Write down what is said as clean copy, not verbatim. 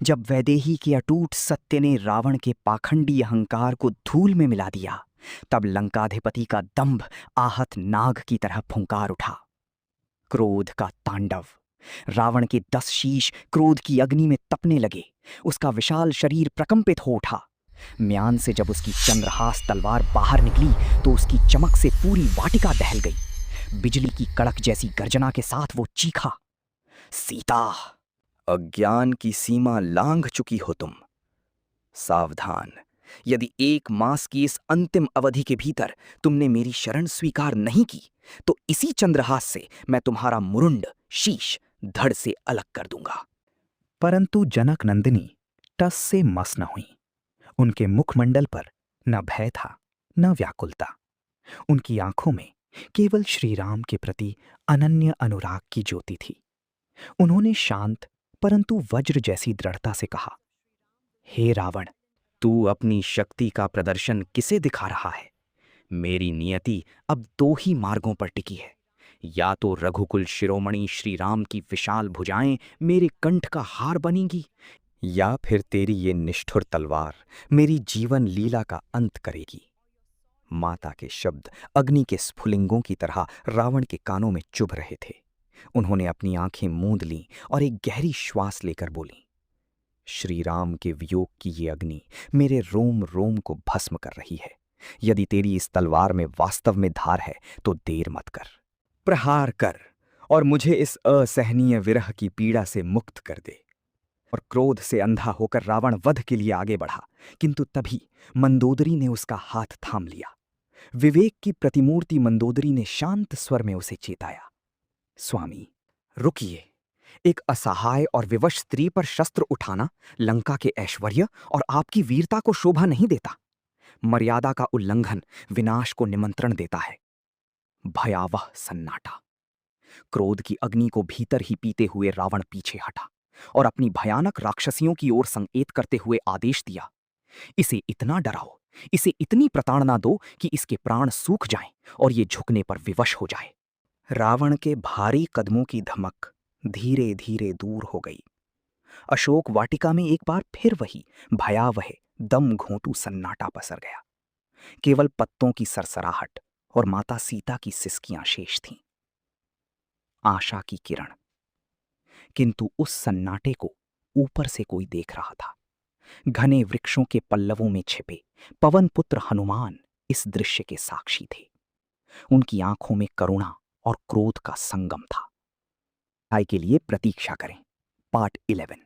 जब वैदेही के अटूट सत्य ने रावण के पाखंडी अहंकार को धूल में मिला दिया, तब लंकाधिपति का दंभ आहत नाग की तरह फुंकार उठा। क्रोध का तांडव। रावण के 10 शीश क्रोध की अग्नि में तपने लगे। उसका विशाल शरीर प्रकंपित हो उठा। म्यान से जब उसकी चंद्रहास तलवार बाहर निकली तो उसकी चमक से पूरी वाटिका दहल गई। बिजली की कड़क जैसी गर्जना के साथ वो चीखा, सीता, अज्ञान की सीमा लांघ चुकी हो तुम। सावधान, यदि 1 मास की इस अंतिम अवधि के भीतर तुमने मेरी शरण स्वीकार नहीं की तो इसी चंद्रहास से मैं तुम्हारा मुरुंड, शीश धड़ से अलग कर दूंगा। परंतु जनक नंदिनी टस से मस न हुई। उनके मुखमंडल पर न भय था न व्याकुलता। उनकी आंखों में केवल श्री राम के प्रति अनन्य अनुराग की ज्योति थी। उन्होंने शांत परंतु वज्र जैसी दृढ़ता से कहा, हे रावण, तू अपनी शक्ति का प्रदर्शन किसे दिखा रहा है? मेरी नियति अब 2 ही मार्गों पर टिकी है। या तो रघुकुल शिरोमणि श्री राम की विशाल भुजाएं मेरे कंठ का हार बनेंगी, या फिर तेरी ये निष्ठुर तलवार मेरी जीवन लीला का अंत करेगी। माता के शब्द अग्नि के स्फुलिंगों की तरह रावण के कानों में चुभ रहे थे। उन्होंने अपनी आंखें मूंद लीं और एक गहरी श्वास लेकर बोली, श्री राम के वियोग की ये अग्नि मेरे रोम रोम को भस्म कर रही है। यदि तेरी इस तलवार में वास्तव में धार है तो देर मत कर, प्रहार कर और मुझे इस असहनीय विरह की पीड़ा से मुक्त कर दे। और क्रोध से अंधा होकर रावण वध के लिए आगे बढ़ा, किंतु तभी मंदोदरी ने उसका हाथ थाम लिया। विवेक की प्रतिमूर्ति मंदोदरी ने शांत स्वर में उसे चेताया, स्वामी, रुकिए। एक असहाय और विवश स्त्री पर शस्त्र उठाना लंका के ऐश्वर्य और आपकी वीरता को शोभा नहीं देता। मर्यादा का उल्लंघन विनाश को निमंत्रण देता है। भयावह सन्नाटा। क्रोध की अग्नि को भीतर ही पीते हुए रावण पीछे हटा और अपनी भयानक राक्षसियों की ओर संकेत करते हुए आदेश दिया, इसे इतना डराओ, इसे इतनी प्रताड़ना दो कि इसके प्राण सूख जाएं और ये झुकने पर विवश हो जाए। रावण के भारी कदमों की धमक धीरे धीरे दूर हो गई। अशोक वाटिका में एक बार फिर वही भयावह दम घोंटू सन्नाटा पसर गया। केवल पत्तों की सरसराहट और माता सीता की सिसकियां शेष थीं। आशा की किरण। किंतु उस सन्नाटे को ऊपर से कोई देख रहा था। घने वृक्षों के पल्लवों में छिपे पवन पुत्र हनुमान इस दृश्य के साक्षी थे। उनकी आंखों में करुणा और क्रोध का संगम था। आय के लिए प्रतीक्षा करें। पार्ट 11।